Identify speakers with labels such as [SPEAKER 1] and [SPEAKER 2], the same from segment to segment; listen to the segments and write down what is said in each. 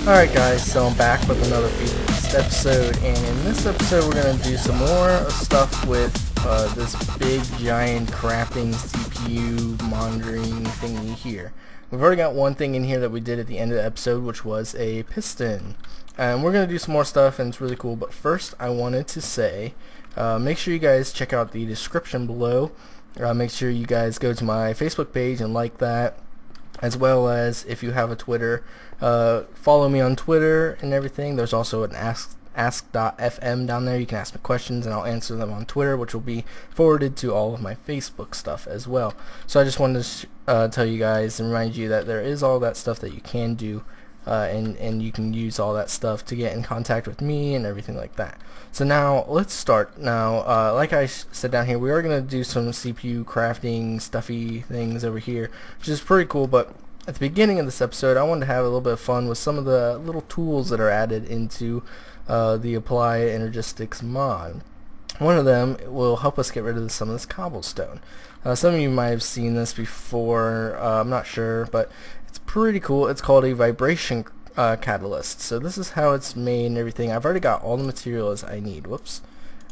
[SPEAKER 1] Alright guys, so I'm back with another Feast episode, and in this episode we're going to do some more stuff with this big giant crafting CPU monitoring thingy here. We've already got one thing in here that we did at the end of the episode, which was a piston. And we're going to do some more stuff, and it's really cool, but first I wanted to say, make sure you guys check out the description below. Make sure you guys go to my Facebook page and like that, as well as if you have a Twitter, follow me on Twitter and everything. There's also an ask.fm down there. You can ask me questions and I'll answer them on Twitter, which will be forwarded to all of my Facebook stuff as well. So I just wanted to tell you guys and remind you that there is all that stuff that you can do, and you can use all that stuff to get in contact with me and everything like that. So now let's start. Now like I said down here, we are going to do some CPU crafting stuffy things over here, which is pretty cool, but at the beginning of this episode I wanted to have a little bit of fun with some of the little tools that are added into the Apply Energistics mod. One of them will help us get rid of some of this cobblestone. Some of you might have seen this before, I'm not sure, but it's pretty cool. It's called a vibration catalyst. So this is how it's made and everything. I've already got all the materials I need. Whoops.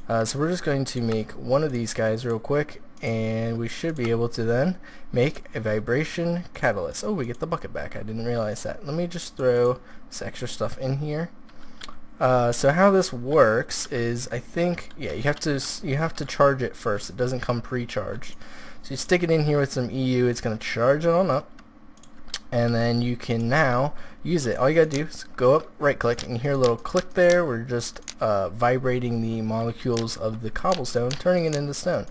[SPEAKER 1] So we're just going to make one of these guys real quick, and we should be able to then make a vibration catalyst. Oh, we get the bucket back. I didn't realize that. Let me just throw this extra stuff in here. So how this works is, I think, yeah, you have to charge it first. It doesn't come pre-charged. So you stick it in here with some EU. It's going to charge it on up, and then you can now use it. All you gotta do is go up, right click, and you hear a little click there. We're just vibrating the molecules of the cobblestone, turning it into stone.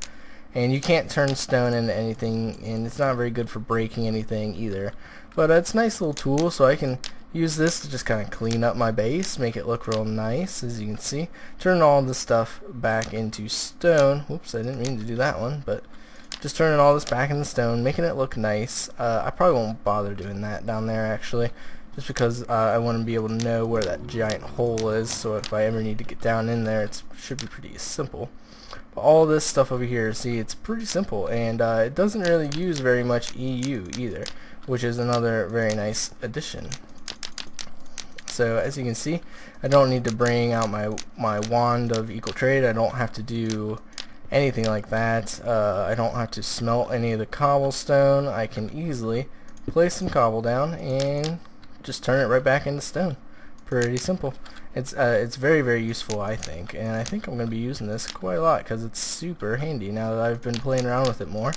[SPEAKER 1] And you can't turn stone into anything, and it's not very good for breaking anything either. But it's a nice little tool, so I can use this to just kind of clean up my base, make it look real nice, as you can see. Turn all this stuff back into stone. Whoops, I didn't mean to do that one, but just turning all this back into stone, making it look nice. I probably won't bother doing that down there, actually, just because I want to be able to know where that giant hole is, so if I ever need to get down in there, it should be pretty simple. But all this stuff over here, see, it's pretty simple, and it doesn't really use very much EU either, which is another very nice addition. So as you can see, I don't need to bring out my wand of equal trade. I don't have to do anything like that. I don't have to smelt any of the cobblestone. I can easily place some cobble down and just turn it right back into stone. Pretty simple. It's very, very useful, I think, and I think I'm going to be using this quite a lot because it's super handy now that I've been playing around with it more.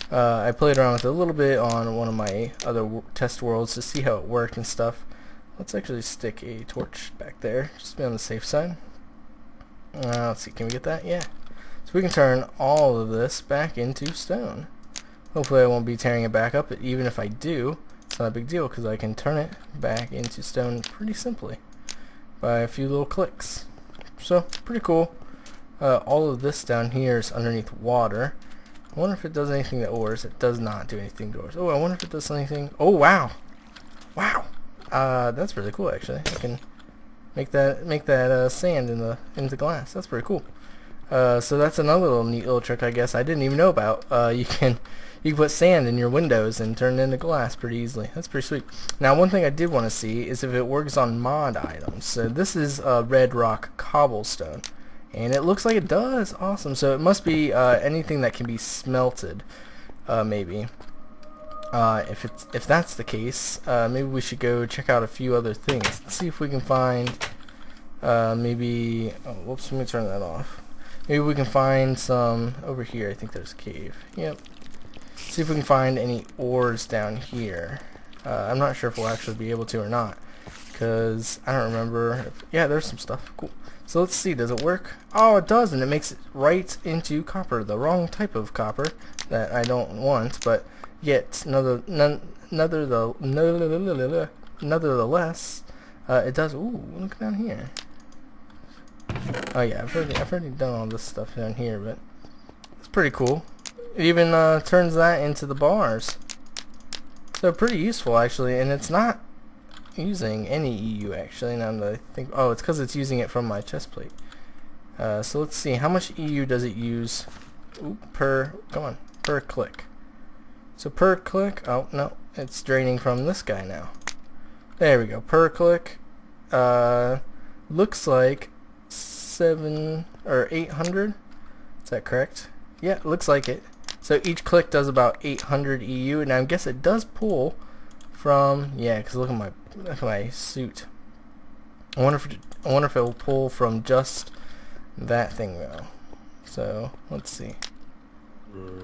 [SPEAKER 1] I played around with it a little bit on one of my other test worlds to see how it worked and stuff. Let's actually stick a torch back there, just to be on the safe side. Let's see, can we get that? Yeah. So we can turn all of this back into stone. Hopefully I won't be tearing it back up, but even if I do, it's not a big deal because I can turn it back into stone pretty simply by a few little clicks. So, pretty cool. All of this down here is underneath water. I wonder if it does anything to ores. It does not do anything to ores. Oh, I wonder if it does anything. Oh, wow! Wow! That's really cool, actually. I can make that sand into glass. That's pretty cool. So that's another little neat little trick, I guess, I didn't even know about. You can put sand in your windows and turn it into glass pretty easily. That's pretty sweet. Now, one thing I did want to see is if it works on mod items. So this is red rock cobblestone, and it looks like it does. Awesome. So it must be anything that can be smelted, maybe. If that's the case, maybe we should go check out a few other things. Let's see if we can find maybe. Oh, whoops! Let me turn that off. Maybe we can find some over here. I think there's a cave. Yep. See if we can find any ores down here. I'm not sure if we'll actually be able to or not, because I don't remember. Yeah, there's some stuff. Cool. So let's see. Does it work? Oh, it does, and it makes it right into copper. The wrong type of copper that I don't want, but yet nonetheless, it does. Ooh, look down here. Oh yeah, I've already done all this stuff down here, but it's pretty cool. It even turns that into the bars. So pretty useful, actually, and it's not using any EU, actually, now that I think. Oh, it's because it's using it from my chest plate. So let's see, how much EU does it use per click? So per click, oh no, it's draining from this guy now. There we go, per click, looks like 7 or 800. Is that correct? Yeah, it looks like it. So each click does about 800 EU, and I guess it does pull from, yeah, because look at my suit. I wonder if it will pull from just that thing though. So let's see.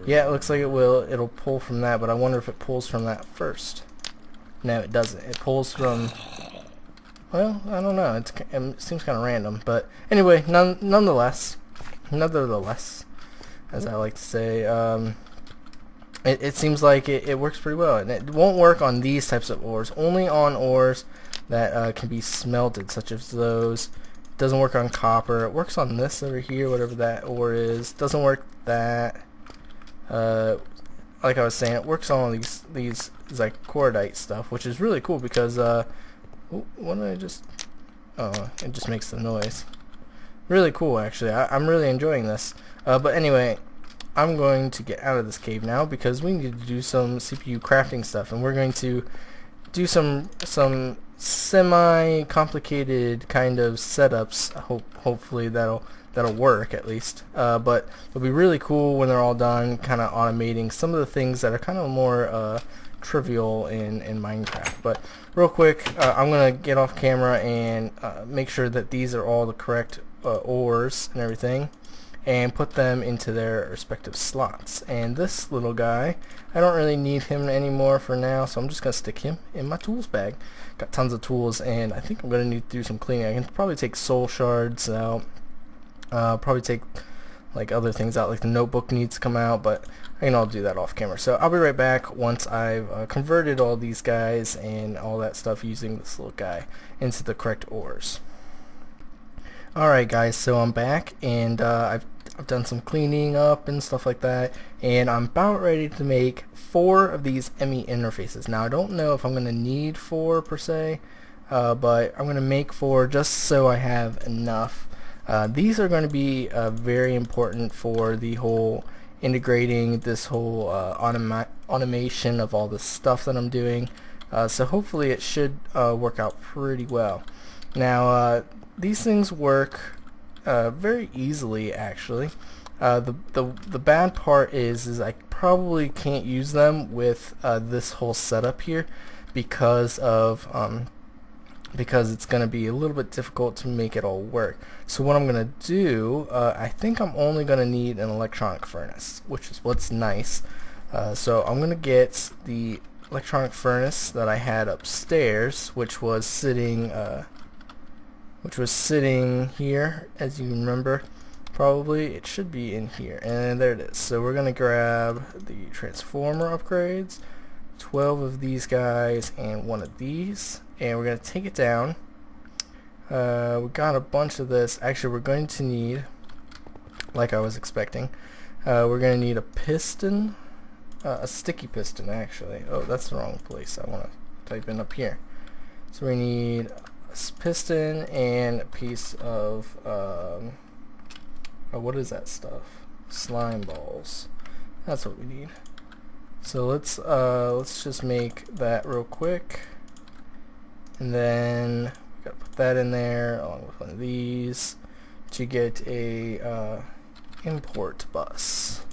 [SPEAKER 1] Yeah, it looks like it will. It'll pull from that, but I wonder if it pulls from that first. No, it doesn't. It pulls from, well, I don't know. It seems kind of random, but anyway, nonetheless, as I like to say, it seems like it works pretty well, and it won't work on these types of ores. Only on ores that can be smelted, such as those. It doesn't work on copper. It works on this over here, whatever that ore is. Doesn't work that. Like I was saying, it works on all these like cordite stuff, which is really cool because what did I just? Oh, it just makes the noise. Really cool, actually. I'm really enjoying this. But anyway, I'm going to get out of this cave now because we need to do some CPU crafting stuff, and we're going to do some semi-complicated kind of setups. Hopefully that'll work at least. But it'll be really cool when they're all done, kind of automating some of the things that are kind of more trivial in Minecraft. But real quick, I'm gonna get off camera and make sure that these are all the correct ores and everything, and put them into their respective slots. And this little guy, I don't really need him anymore for now, so I'm just gonna stick him in my tools bag. Got tons of tools, and I think I'm gonna need to do some cleaning. I can probably take soul shards out, probably take like other things out, like the notebook needs to come out, but I can all do that off camera. So I'll be right back once I've converted all these guys and all that stuff using this little guy into the correct ores. Alright guys, so I'm back, and I've done some cleaning up and stuff like that, and I'm about ready to make 4 of these ME interfaces. Now I don't know if I'm going to need 4 per se, but I'm going to make 4 just so I have enough. These are going to be very important for the whole integrating this whole automation of all the stuff that I'm doing, so hopefully it should work out pretty well. Now these things work very easily, actually. The bad part is I probably can't use them with this whole setup here because it's going to be a little bit difficult to make it all work. So what I'm going to do, I think I'm only going to need an electronic furnace, which is what's nice. So I'm going to get the electronic furnace that I had upstairs, which was sitting here, as you remember. Probably it should be in here, and there it is. So we're gonna grab the transformer upgrades, 12 of these guys and 1 of these, and we're gonna take it down. We got a bunch of this. Actually, we're going to need, like I was expecting, we're gonna need a piston, a sticky piston actually. Oh, that's the wrong place. I want to type in up here. So we need piston and a piece of what is that stuff? Slime balls. That's what we need. So let's just make that real quick, and then we gotta put that in there along with 1 of these to get a import bus.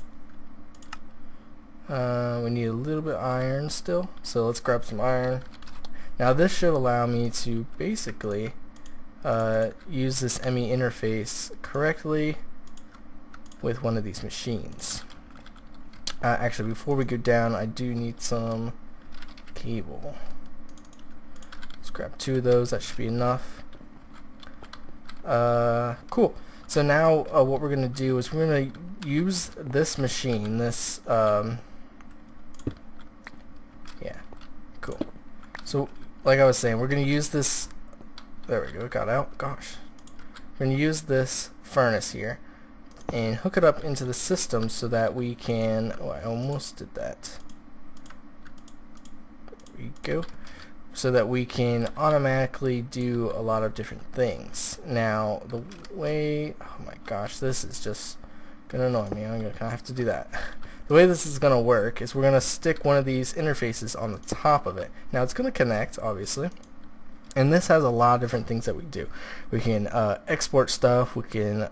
[SPEAKER 1] We need a little bit of iron still, so let's grab some iron. Now this should allow me to basically use this ME interface correctly with 1 of these machines. Actually, before we go down, I do need some cable. Let's grab 2 of those. That should be enough. Cool. So now what we're going to do is we're going to use this machine. This yeah, cool. So like I was saying, we're going to use this. There we go. Got out. Gosh. We're going to use this furnace here and hook it up into the system so that we can, oh, I almost did that. There we go. So that we can automatically do a lot of different things. Now, the way, oh my gosh, this is just gonna annoy me. I'm gonna have to do that. The way this is gonna work is we're gonna stick 1 of these interfaces on the top of it. Now it's gonna connect, obviously, And this has a lot of different things that we do. We can export stuff. We can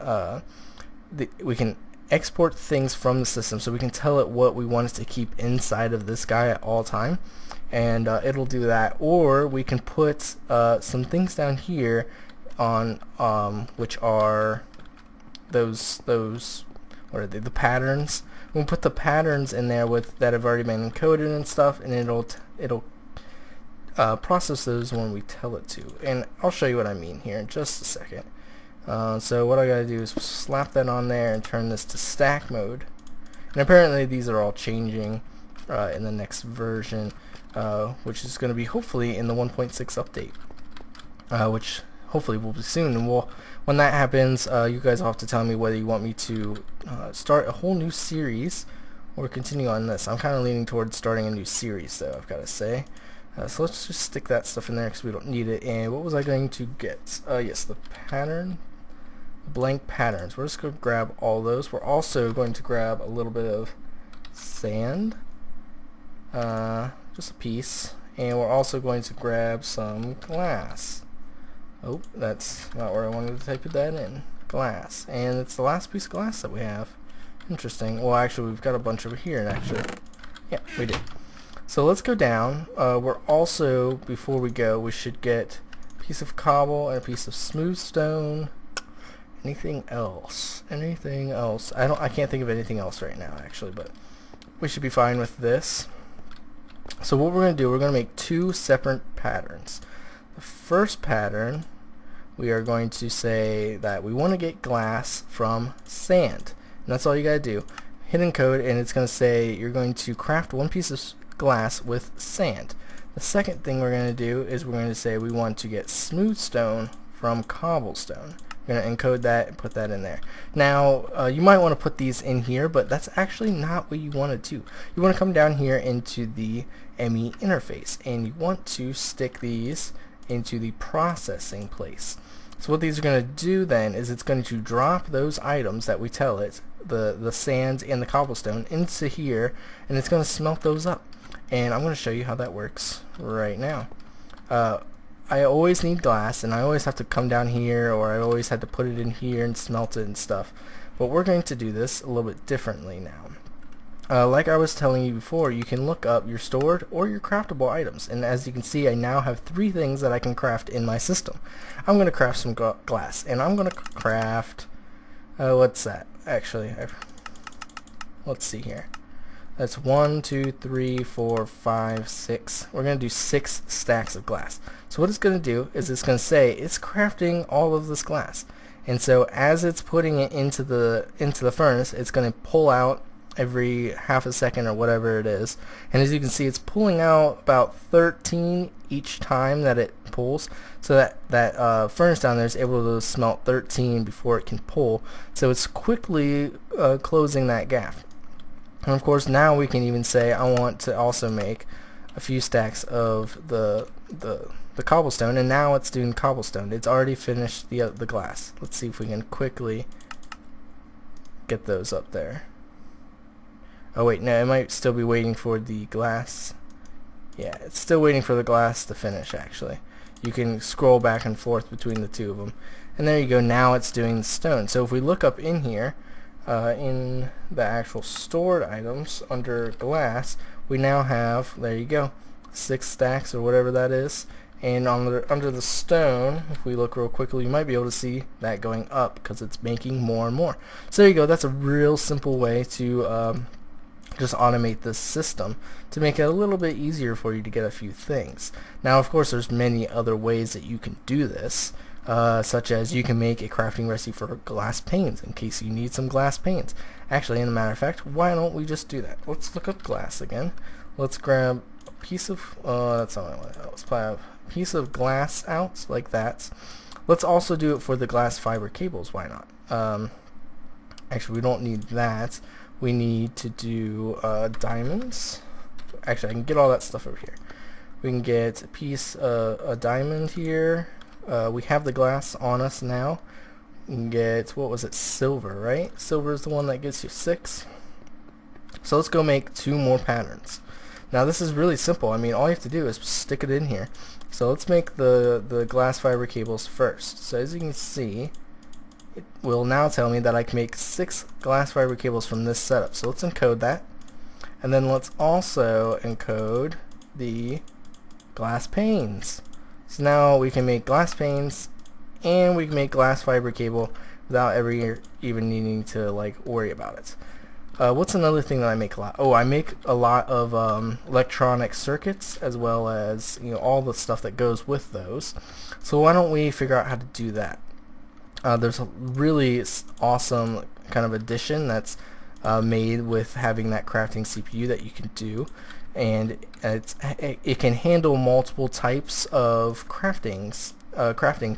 [SPEAKER 1] export things from the system, so we can tell it what we want it to keep inside of this guy at all time, and it'll do that. Or we can put some things down here on which are those what are they, the patterns. We'll put the patterns in there with that have already been encoded and stuff, and it'll process those when we tell it to. And I'll show you what I mean here in just a second. So what I gotta do is slap that on there and turn this to stack mode. And apparently these are all changing in the next version, which is going to be hopefully in the 1.6 update, which hopefully will be soon. And when that happens, you guys will have to tell me whether you want me to start a whole new series or continue on this. I'm kind of leaning towards starting a new series, though, I've got to say. So let's just stick that stuff in there because we don't need it. And what was I going to get? Yes, the pattern, blank patterns. We're just going to grab all those. We're also going to grab a little bit of sand, just a piece, and we're also going to grab some glass. Oh, that's not where I wanted to type that in. Glass, and it's the last piece of glass that we have. Interesting. Well, actually, we've got a bunch over here, actually. Yeah, we did. So let's go down. We're also, before we go, we should get a piece of cobble and a piece of smooth stone. Anything else? Anything else? I can't think of anything else right now, actually, but we should be fine with this. So what we're going to do, we're going to make two separate patterns. The first pattern, we are going to say that we want to get glass from sand. And that's all you got to do. Hit encode, and it's going to say you're going to craft one piece of glass with sand. The second thing we're going to do is we're going to say we want to get smooth stone from cobblestone. We're going to encode that and put that in there. Now, you might want to put these in here, but that's actually not what you want to do. You want to come down here into the ME interface, and you want to stick these into the processing place. So what these are going to do then is it's going to drop those items that we tell it, the sand and the cobblestone, into here, and it's going to smelt those up. And I'm going to show you how that works right now. I always need glass, and I always have to come down here, or I always had to put it in here and smelt it and stuff. But we're going to do this a little bit differently now. Like I was telling you before, you can look up your stored or your craftable items, and as you can see, I now have 3 things that I can craft in my system. I'm going to craft some glass, and I'm going to craft, what's that? Actually, let's see here. That's 1, 2, 3, 4, 5, 6. We're going to do 6 stacks of glass. So what it's going to do is it's going to say it's crafting all of this glass, and so as it's putting it into the furnace, it's going to pull out every half a second or whatever it is, and as you can see, it's pulling out about 13 each time that it pulls, so that furnace down there is able to smelt 13 before it can pull, so it's quickly closing that gap. And of course, now we can even say I want to also make a few stacks of the cobblestone, and now it's doing cobblestone. It's already finished the glass. Let's see if we can quickly get those up there. Oh wait, no, it might still be waiting for the glass. Yeah, it's still waiting for the glass to finish, actually. You can scroll back and forth between the two of them. And there you go, now it's doing the stone. So if we look up in here, in the actual stored items under glass, we now have, there you go, 6 stacks or whatever that is. And under the stone, if we look real quickly, you might be able to see that going up because it's making more and more. So there you go, that's a real simple way to just automate this system to make it a little bit easier for you to get a few things. Now of course there's many other ways that you can do this, such as you can make a crafting recipe for glass panes in case you need some glass panes. Actually, in a matter of fact, why don't we just do that? Let's look up glass again. Let's grab a piece of that's not what I want. Let's play a piece of glass out like that. Let's also do it for the glass fiber cables. Why not? Actually, we don't need that. We need to do diamonds. Actually, I can get all that stuff over here. We can get a piece of a diamond here. We have the glass on us now. We can get, what was it, silver, right? Silver is the one that gets you 6. So let's go make 2 more patterns. Now this is really simple. I mean, all you have to do is stick it in here. So let's make the glass fiber cables first. So as you can see, it will now tell me that I can make 6 glass fiber cables from this setup. So let's encode that. And then let's also encode the glass panes. So now we can make glass panes and we can make glass fiber cable without ever even needing to like worry about it. What's another thing that I make a lot? Oh, I make a lot of electronic circuits, as well as, you know, all the stuff that goes with those. So why don't we figure out how to do that? There's a really awesome kind of addition that's made with having that crafting CPU that you can do, and it can handle multiple types of crafting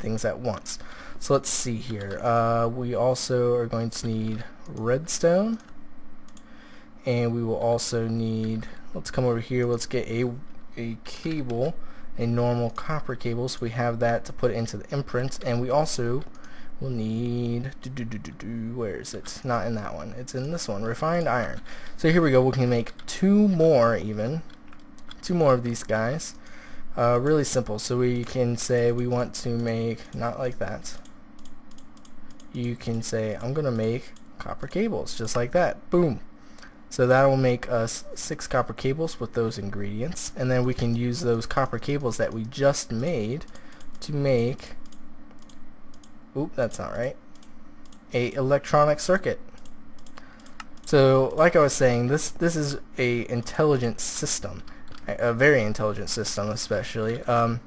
[SPEAKER 1] things at once. So let's see here. We also are going to need redstone. And we will also need, let's come over here, let's get a cable, a normal copper cable, so we have that to put into the imprint. And we also will need, where is it? Not in that one, it's in this one, refined iron. So here we go, we can make 2 more of these guys. Really simple. So we can say we want to make, not like that, you can say I'm gonna make copper cables, just like that, boom. So that will make us 6 copper cables with those ingredients, and then we can use those copper cables that we just made to make, oop, that's not right, a electronic circuit. So like I was saying, this is a intelligent system, a very intelligent system especially, and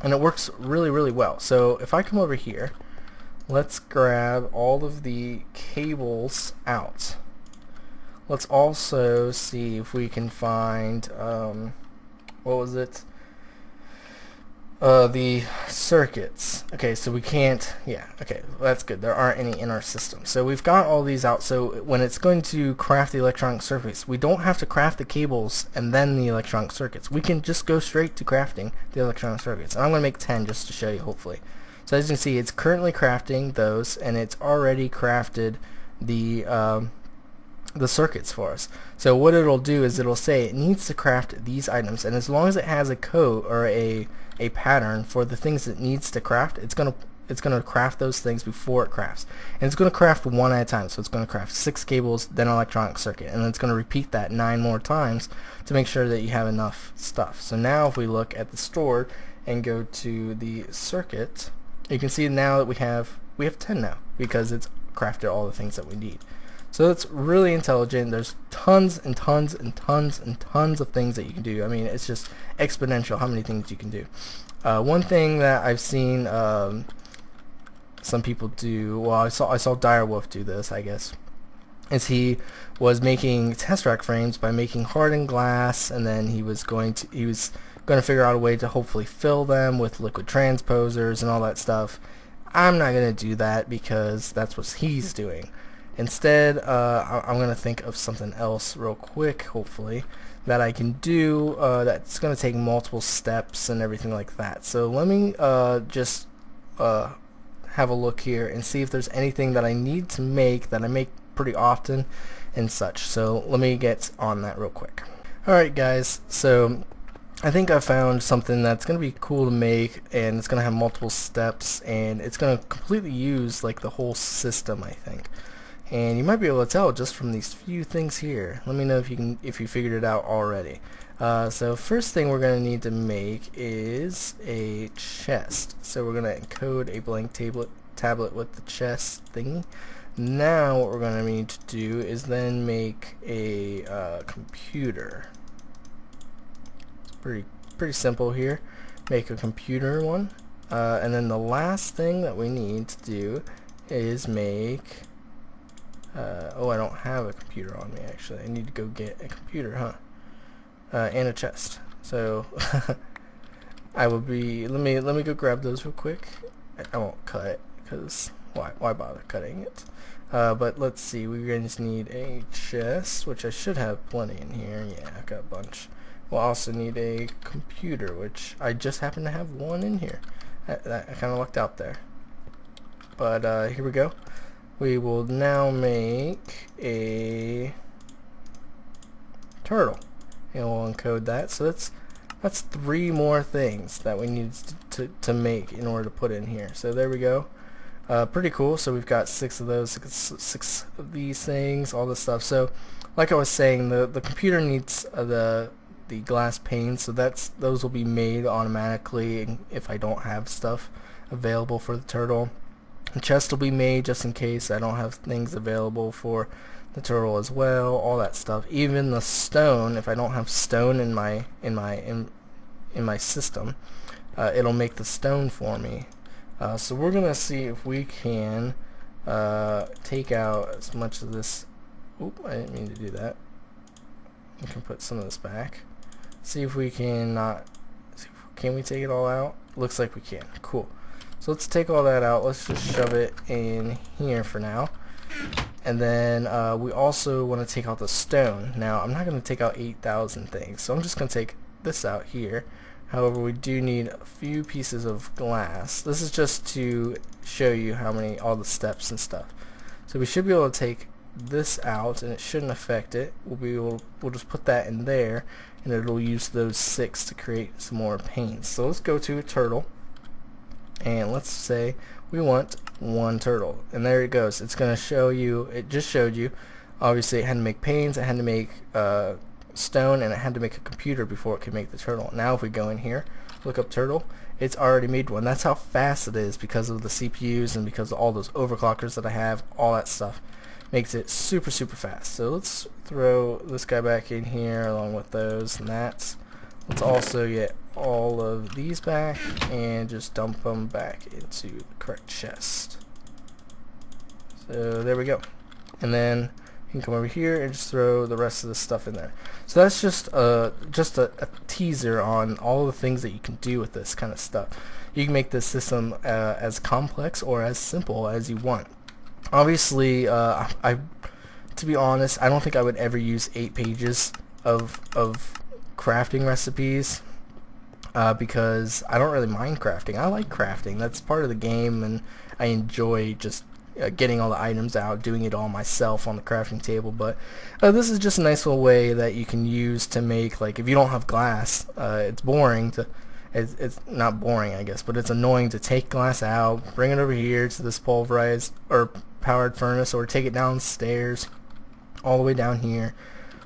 [SPEAKER 1] it works really well. So if I come over here, let's grab all of the cables out. Let's also see if we can find, what was it? The circuits. Okay, so we can't, yeah, okay, that's good. There aren't any in our system. So we've got all these out, so when it's going to craft the electronic circuits, we don't have to craft the cables and then the electronic circuits. We can just go straight to crafting the electronic circuits. And I'm going to make 10 just to show you, hopefully. So as you can see, it's currently crafting those, and it's already crafted the circuits for us. So what it'll do is it'll say it needs to craft these items, and as long as it has a code or a pattern for the things it needs to craft, it's gonna craft those things before it crafts, and it's gonna craft one at a time. So it's gonna craft 6 cables, then an electronic circuit, and then it's gonna repeat that 9 more times to make sure that you have enough stuff. So now if we look at the store and go to the circuit, you can see now that we have 10 now, because it's crafted all the things that we need. So it's really intelligent. There's tons and tons and tons and tons of things that you can do. I mean, it's just exponential how many things you can do. One thing that I've seen some people do, well, I saw Direwolf do this, I guess, is he was making test rack frames by making hardened glass, and then he was going to figure out a way to hopefully fill them with liquid transposers and all that stuff. I'm not gonna do that because that's what he's doing. Instead, I'm going to think of something else real quick, hopefully, that I can do that's going to take multiple steps and everything like that. So let me just have a look here and see if there's anything that I need to make that I make pretty often and such. So let me get on that real quick. Alright guys, so I think I found something that's going to be cool to make, and it's going to have multiple steps, and it's going to completely use like the whole system, I think. And you might be able to tell just from these few things here. Let me know if you figured it out already. So first thing we're going to need to make is a chest. So we're going to encode a blank tablet with the chest thingy. Now what we're going to need to do is then make a computer. It's pretty simple here. Make a computer one, and then the last thing that we need to do is make oh, I don't have a computer on me actually. I need to go get a computer, huh? And a chest. So I will be, let me go grab those real quick. I won't cut it because why bother cutting it? But let's see, we're going to need a chest, which I should have plenty in here. Yeah, I've got a bunch. We'll also need a computer, which I just happen to have one in here. I kind of lucked out there. But here we go. We will now make a turtle, and we'll encode that. So that's 3 more things that we need to make in order to put in here. So there we go. Pretty cool. So we've got 6 of those, 6 of these things, all this stuff. So like I was saying, the computer needs the glass panes, so those will be made automatically if I don't have stuff available for the turtle. The chest will be made just in case I don't have things available for the turtle as well, all that stuff. Even the stone, if I don't have stone in my system, it'll make the stone for me. So we're gonna see if we can take out as much of this. Oop, I didn't mean to do that. We can put some of this back. See if we can can we take it all out? Looks like we can. Cool. So let's take all that out. Let's just shove it in here for now. And then we also want to take out the stone. Now I'm not going to take out 8,000 things, so I'm just going to take this out here. However, we do need a few pieces of glass. This is just to show you all the steps and stuff. So we should be able to take this out, and it shouldn't affect it. We'll just put that in there, and it'll use those 6 to create some more panes. So let's go to a turtle, and let's say we want 1 turtle, and there it goes. It's going to show you, it just showed you, obviously it had to make panes, it had to make stone, and it had to make a computer before it could make the turtle. Now if we go in here, look up turtle, it's already made one. That's how fast it is because of the CPUs and because of all those overclockers that I have, all that stuff makes it super fast. So let's throw this guy back in here along with those and that. Let's also get all of these back and just dump them back into the correct chest. So there we go. And then you can come over here and just throw the rest of the stuff in there. So that's just a teaser on all the things that you can do with this kind of stuff. You can make this system as complex or as simple as you want. Obviously, to be honest, I don't think I would ever use 8 pages of crafting recipes because I don't really mind crafting. I like crafting. That's part of the game, and I enjoy just getting all the items out, doing it all myself on the crafting table. But this is just a nice little way that you can use to make, like, if you don't have glass, it's boring to... It's not boring, I guess, but it's annoying to take glass out, bring it over here to this pulverized or powered furnace, or take it downstairs, all the way down here,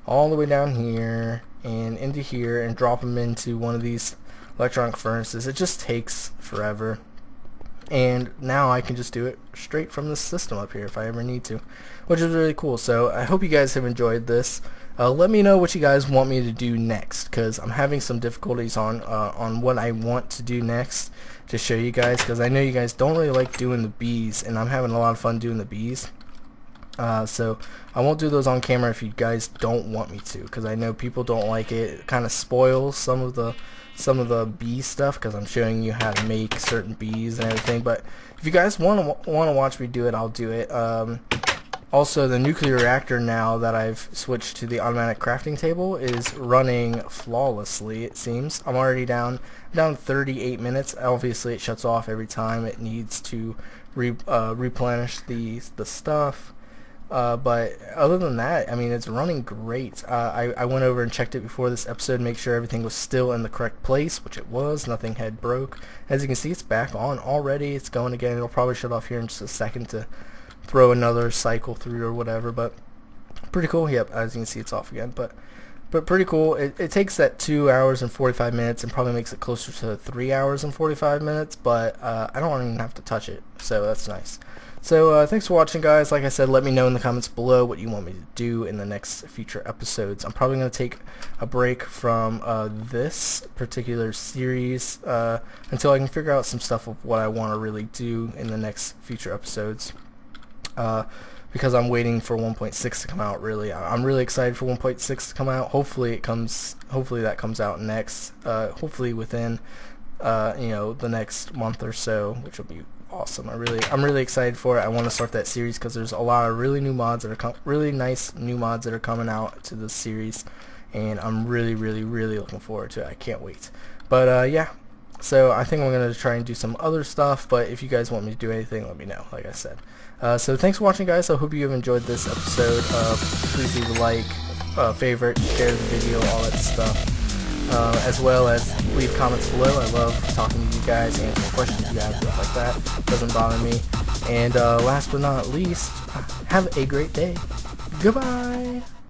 [SPEAKER 1] and into here, and drop them into one of these electronic furnaces. It just takes forever. And now I can just do it straight from this system up here if I ever need to, which is really cool. So I hope you guys have enjoyed this. Let me know what you guys want me to do next, because I'm having some difficulties on what I want to do next to show you guys, because I know you guys don't really like doing the bees, and I'm having a lot of fun doing the bees. So I won't do those on camera if you guys don't want me to, because I know people don't like it. It kind of spoils some of the bee stuff, because I'm showing you how to make certain bees and everything. But if you guys want to watch me do it, I'll do it. Also, the nuclear reactor, now that I've switched to the automatic crafting table, is running flawlessly, it seems. I'm already down 38 minutes. Obviously, it shuts off every time it needs to replenish the stuff. But other than that, I mean, it's running great. I went over and checked it before this episode to make sure everything was still in the correct place, which it was. Nothing had broke. As you can see, it's back on already. It's going again. It'll probably shut off here in just a second to throw another cycle through or whatever, but pretty cool. Yep, as you can see, it's off again, but pretty cool. It takes that 2 hours and 45 minutes and probably makes it closer to 3 hours and 45 minutes, but I don't even have to touch it, so that's nice. So thanks for watching, guys. Like I said, let me know in the comments below what you want me to do in the next future episodes. I'm probably going to take a break from this particular series until I can figure out some stuff of what I want to really do in the next future episodes. Because I'm waiting for 1.6 to come out. Really, I'm really excited for 1.6 to come out. Hopefully that comes out next. Hopefully within the next month or so, which will be awesome. I'm really excited for it. I want to start that series because there's a lot of really really nice new mods that are coming out to this series, and I'm really looking forward to it. I can't wait. But yeah. So I think I'm going to try and do some other stuff, but if you guys want me to do anything, let me know, like I said. So thanks for watching, guys. I hope you have enjoyed this episode. Please leave a like, favorite, share the video, all that stuff. As well as leave comments below. I love talking to you guys, answering questions you have, stuff like that. Doesn't bother me. And last but not least, have a great day. Goodbye!